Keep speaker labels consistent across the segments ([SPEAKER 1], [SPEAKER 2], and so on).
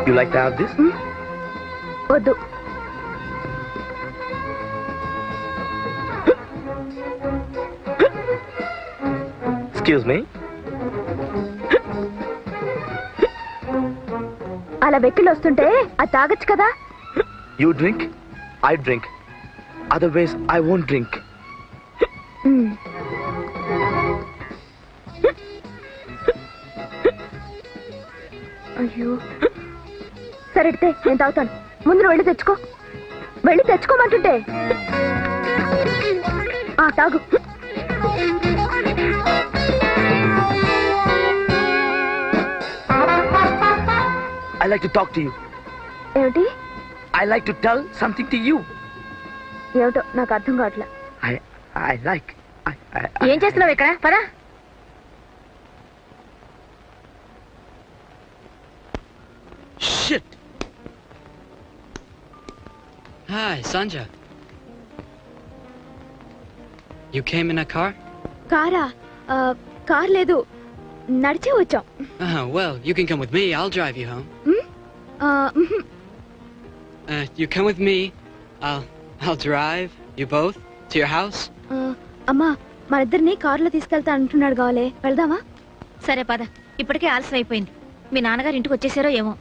[SPEAKER 1] You like to have this?
[SPEAKER 2] వద్దు.
[SPEAKER 1] Excuse me.
[SPEAKER 2] అలా వెక్కిళ్ళు వస్తుంటే అది తాగొచ్చు కదా.
[SPEAKER 1] You drink, I drink. Otherwise, I won't drink.
[SPEAKER 2] అయ్యో, సరెడితే నేను తాగుతాను. ముందు వెళ్ళి తెచ్చుకో. వెళ్ళి తెచ్చుకోమంటుంటే. తాగు.
[SPEAKER 1] I like to talk to you.
[SPEAKER 2] ఏమిటి?
[SPEAKER 1] I like to tell something to you.
[SPEAKER 2] ఏమిటో నాకు అర్థం కావట్లే.
[SPEAKER 1] I like.
[SPEAKER 2] ఏం చేస్తున్నావు ఇక్కడ? పద.
[SPEAKER 3] Shit. Hi, Sanja. You came in a car?
[SPEAKER 2] కారా? కార్ లేదు, నడిచే వచ్చాం.
[SPEAKER 3] Well, you can come with me. I'll drive you home. You come with me. I'll drive you both to your house.
[SPEAKER 2] అమ్మా, మన ఇద్దరిని కారులో తీసుకెళ్తా అంటున్నాడు. కావాలే, వెళ్దామా?
[SPEAKER 4] సరే పద. ఇప్పటికే ఆలస్యం అయిపోయింది. మీ నాన్నగారు ఇంటికి వచ్చేసారో ఏమో.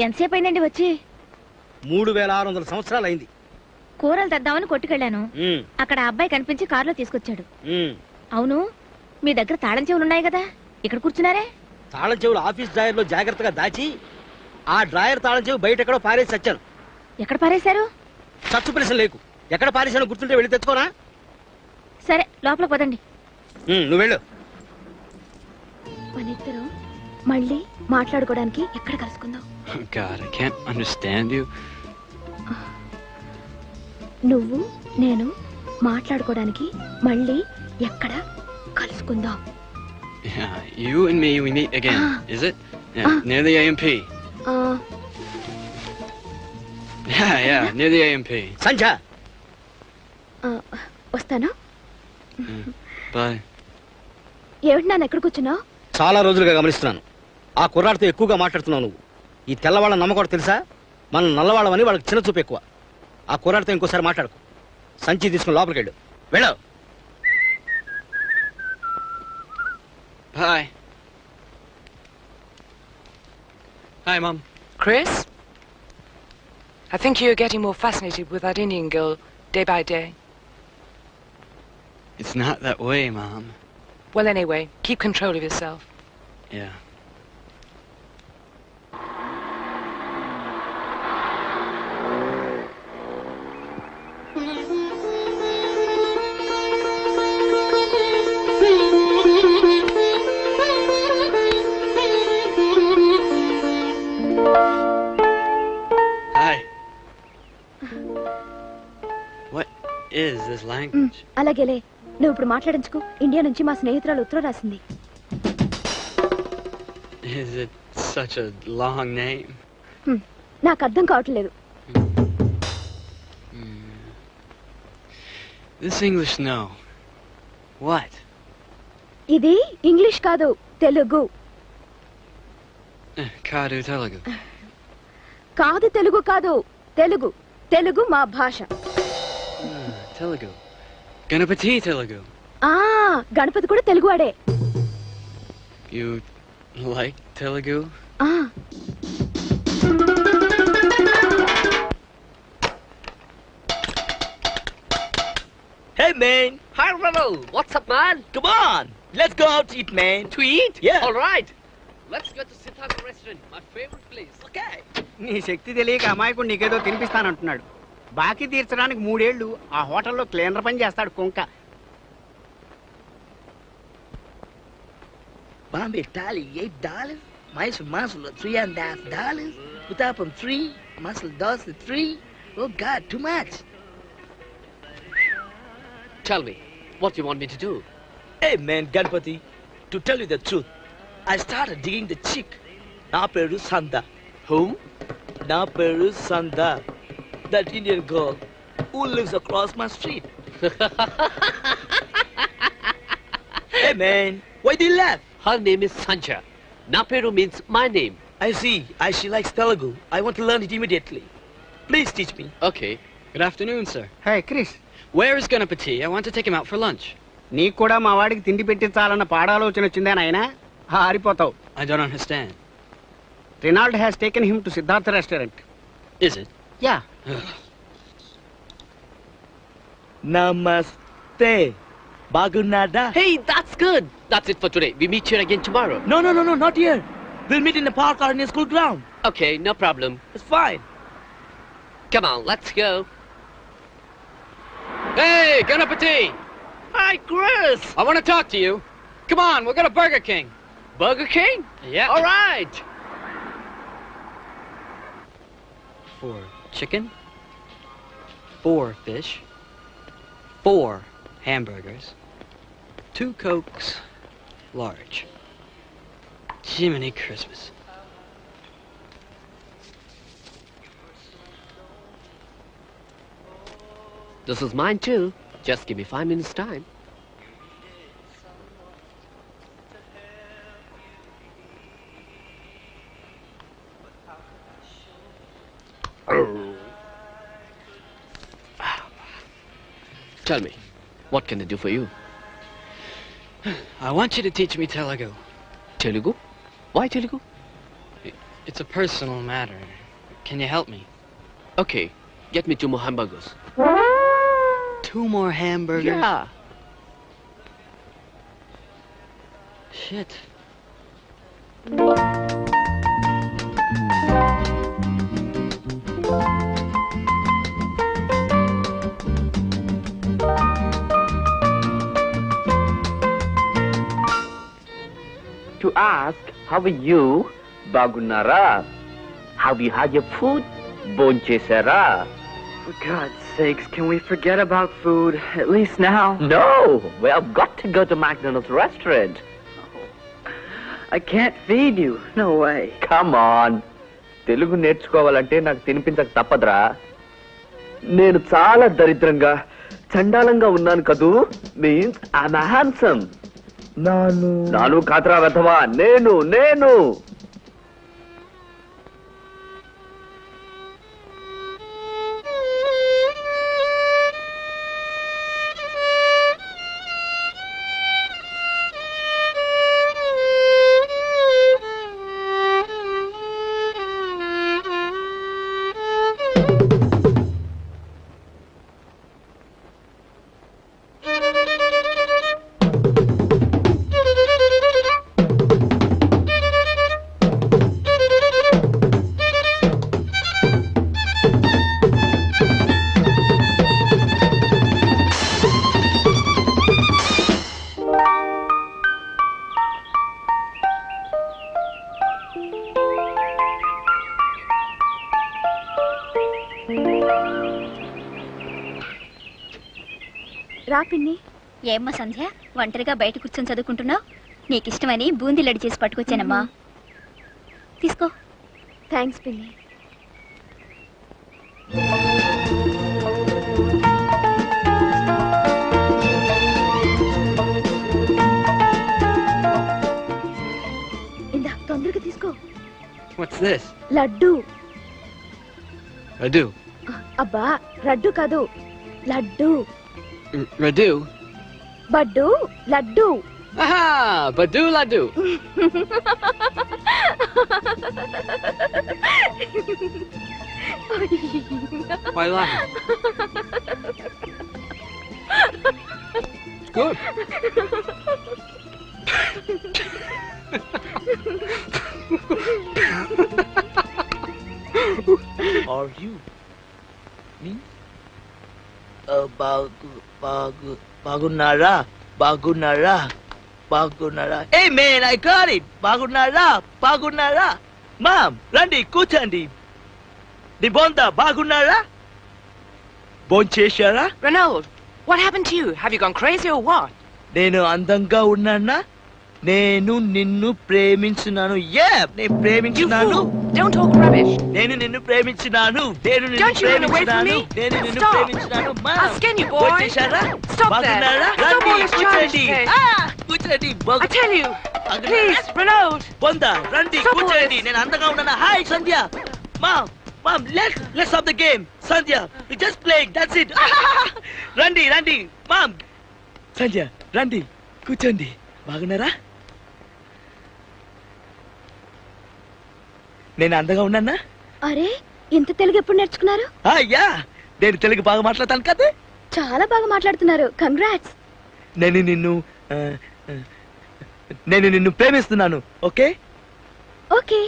[SPEAKER 4] ఎంతసేపు అయిందండి వచ్చి?
[SPEAKER 5] 3600 సంవత్సరాలు అయింది.
[SPEAKER 4] కూరలు తెద్దామని కొట్టుకెళ్ళాను. అక్కడ అబ్బాయి కనిపించి కారులో తీసుకొచ్చాడు. అవును, మీ దగ్గర తాళం చెవులు ఉన్నాయి కదా, ఇక్కడ కూర్చున్నారే?
[SPEAKER 5] తాళం చెవులు ఆఫీస్ డ్రాయర్ లో జాగ్రత్తగా దాచి ఆ డ్రాయర్ తాళం చెవి బయట ఎక్కడో పారేసి వచ్చాను.
[SPEAKER 4] ఎక్కడ పారేశారు?
[SPEAKER 5] చచ్చు ప్రశ్న లేకు. ఎక్కడ పారేశాను గుర్తుంటే వెళ్ళి తెచ్చుకోనా?
[SPEAKER 4] సరే, లోపల పదండి.
[SPEAKER 5] నువ్వు వెళ్ళు.
[SPEAKER 2] మన ఇద్దరు మళ్ళీ మాట్లాడుకోవడానికి ఎక్కడ కలుసుకుందాం?
[SPEAKER 3] God, I can't understand you.
[SPEAKER 2] నువ్వు నేను మాట్లాడుకోవడానికి మళ్ళీ ఎక్కడ కలుసుకుందాం?
[SPEAKER 3] Yeah, you and me, we meet again. Is it? Yeah, near the AMP. Yeah, near the AMP.
[SPEAKER 5] సంధ్య.
[SPEAKER 2] వస్తాను.
[SPEAKER 3] Bye.
[SPEAKER 2] ఏమిటి నాన్న ఎక్కడ కూర్చున్నావు?
[SPEAKER 5] చాలా రోజులుగా గమనిస్తున్నాను. ఆ కుర్రాడితో ఎక్కువగా మాట్లాడుతున్నావు నువ్వు. ఈ తెల్లవాళ్ళ నమ్మకూడదు తెలుసా? మనం నల్లవాళ్ళమని వాళ్ళకి చిన్న చూపు ఎక్కువ. ఆ కుర్రాడితో ఇంకోసారి మాట్లాడుకో. సంచి తీసుకుని లోపలికి వెళ్ళు. వెళ్ళు.
[SPEAKER 3] Hi. Hi, Mom.
[SPEAKER 6] Chris? I think you're getting more fascinated with that Indian girl day by day.
[SPEAKER 3] It's not that way, Mom.
[SPEAKER 6] Well, anyway, keep control of yourself.
[SPEAKER 3] Yeah. Hi. What is this language?
[SPEAKER 2] అలాగేలే, నువ్వు ఇప్పుడు మాట్లాడించుకో. India నుంచి మా స్నేహితురాలు ఉత్తరం రాసింది.
[SPEAKER 3] Is it such a long name?
[SPEAKER 2] నాకు అర్థం కావట్లేదు.
[SPEAKER 3] This English, no. What?
[SPEAKER 2] ఇది ఇంగ్లీష్ కాదు, తెలుగు.
[SPEAKER 3] Kadu Telugu.
[SPEAKER 2] కాదు, తెలుగు కాదు, తెలుగు. తెలుగు మా భాష.
[SPEAKER 3] Telugu. Ganapati Telugu.
[SPEAKER 2] గణపతి కూడా తెలుగు వాడే.
[SPEAKER 3] You like Telugu?
[SPEAKER 1] Hey man! Hi Ronald! What's up man? Come on! Let's go out to eat man! To eat? Yeah! Alright! Let's go to Siddhartha restaurant, my favorite place. Okay!
[SPEAKER 7] నీ శక్తి తెలియక అమాయకుడు నీకేదో తినిపిస్తానంటున్నాడు. బాకీ తీర్చడానికి 3 ఏళ్ళు ఆ హోటల్లో cleaner పని చేస్తాడు కుంక.
[SPEAKER 1] Bombay Thali $8, Mysore Masala $3.50, Uttapam 3, Masala Dosa 3. Oh God, too much.
[SPEAKER 8] Tell me, what do you want me to do?
[SPEAKER 1] Hey man, Ganpati, to tell you the truth, I started digging the chick. Na peru Santa.
[SPEAKER 8] Whom?
[SPEAKER 1] Na peru Sanda. That Indian girl who lives across my street. Hey man, why do you laugh?
[SPEAKER 8] Her name is Sancha. Naperu means my name.
[SPEAKER 1] I see. She likes Telugu. I want to learn it immediately. Please teach me.
[SPEAKER 8] Okay.
[SPEAKER 3] Good afternoon, sir.
[SPEAKER 7] Hey Chris,
[SPEAKER 3] Where is Ganapati? I want to take him out for lunch.
[SPEAKER 7] నీకు కూడా మా వాడికి తిండి పెట్టించాలన్న పాడాలోచన వచ్చిందే నాయనా? ఆరిపోతావు.
[SPEAKER 3] I don't understand.
[SPEAKER 7] Rinald has taken him to Siddhartha restaurant.
[SPEAKER 3] Is it?
[SPEAKER 7] Yeah.
[SPEAKER 1] Namaste. Bagunada.
[SPEAKER 8] Hey, that's good. That's it for today. We meet here again tomorrow.
[SPEAKER 1] No, not here. We'll meet in the park or in a school ground.
[SPEAKER 8] Okay, no problem.
[SPEAKER 1] It's fine.
[SPEAKER 8] Come on, let's go.
[SPEAKER 3] Hey, Ganapati!
[SPEAKER 1] Hi, Chris.
[SPEAKER 3] I want to talk to you. Come on, we'll go to Burger King.
[SPEAKER 8] Burger King?
[SPEAKER 3] Yeah.
[SPEAKER 8] All right.
[SPEAKER 3] 4 chicken, 4 fish, 4 hamburgers, 2 Cokes, large. Jiminy Christmas.
[SPEAKER 8] This is mine too. Just give me 5 minutes time. Tell me, what can I do for you?
[SPEAKER 3] I want you to teach me Telugu.
[SPEAKER 8] Telugu? Why Telugu?
[SPEAKER 3] It's a personal matter. Can you help me?
[SPEAKER 8] Okay, get me 2 more hamburgers.
[SPEAKER 3] 2 more hamburgers?
[SPEAKER 8] Yeah.
[SPEAKER 3] Shit.
[SPEAKER 9] To ask, how are you? Bagunara. Have you had your food? Bonchesera.
[SPEAKER 10] For God's sakes, can we forget about food, at least now?
[SPEAKER 9] No, we have got to go to McDonald's restaurant.
[SPEAKER 10] I can't feed you. No way.
[SPEAKER 9] Come on. Telugu నేర్చుకోవాలంటే నాకు తినిపించక తప్పదురా. నేను చాలా దరిద్రంగా చండాలంగా ఉన్నాను కదూ. Means I'm handsome. నాను కాతరా వెధవా. నేను
[SPEAKER 2] రా పిన్ని.
[SPEAKER 4] ఏమ్మా సంధ్య, ఒంటరిగా బయట కూర్చొని చదువుకుంటున్నావు? నీకిష్టమని బూందీ లడ్డు చేసి పట్టుకొచ్చానమ్మా. తీసుకో.
[SPEAKER 2] థ్యాంక్స్ పిన్ని. ఇందా తొందరగా తీసుకో.
[SPEAKER 3] What's this?
[SPEAKER 2] లడ్డు.
[SPEAKER 3] Radu.
[SPEAKER 2] అబ్బా రడ్డు కాదు, laddu.
[SPEAKER 3] Radu?
[SPEAKER 2] Bud laddu.
[SPEAKER 3] Aha! Badu Ladu. Why laughing? It's good.
[SPEAKER 1] Are you? Me? Bagunara. Hey man, I got it. Bagunara. Mom, Randy, kuchandi. Dibonda, Bagunara. Boncheshara.
[SPEAKER 6] Ronald, what happened to you? Have you gone crazy or what?
[SPEAKER 1] Nenu andanga unnana. నేను నిన్ను ప్రేమించున్నాను. నేను ప్రేమించున్నాను.
[SPEAKER 6] Don't talk rubbish.
[SPEAKER 1] నేను నిన్ను ప్రేమించున్నాను. నేను నిన్ను
[SPEAKER 6] Don't you run away from
[SPEAKER 1] ప్రేమించున్నాను.
[SPEAKER 6] me.
[SPEAKER 1] నేను నిన్ను
[SPEAKER 6] Stop.
[SPEAKER 1] ప్రేమించున్నాను.
[SPEAKER 6] I'll skin you, boy.
[SPEAKER 1] వచ్చేశారా?
[SPEAKER 6] Stop
[SPEAKER 1] బాగున్నారా?
[SPEAKER 6] there. Stop
[SPEAKER 1] రండి,
[SPEAKER 6] all this childish
[SPEAKER 1] కూర్చోండి.
[SPEAKER 6] play.
[SPEAKER 1] కూర్చోండి.
[SPEAKER 6] I tell you. Please, Renaud.
[SPEAKER 1] బొందా రండి,
[SPEAKER 6] Stop
[SPEAKER 1] కూర్చోండి.
[SPEAKER 6] this.
[SPEAKER 1] నేను అందంగా ఉన్నానా? Hi Sandhya. Mom, let's stop the game. Sandhya, we just playing. That's it. రండి. Mom. సంధ్య, రండి. కూర్చోండి. బాగున్నారా? నేను అందంగా ఉన్నానా?
[SPEAKER 2] అరే ఇంత తెలుగు ఎప్పుడు నేర్చుకున్నారు?
[SPEAKER 1] యా, నేను తెలుగు బాగా మాట్లాడతాను కదా.
[SPEAKER 2] చాలా బాగా మాట్లాడుతున్నారు. కంగ్రాట్స్.
[SPEAKER 1] నేను నిన్ను ప్రేమిస్తున్నాను. Okay
[SPEAKER 2] okay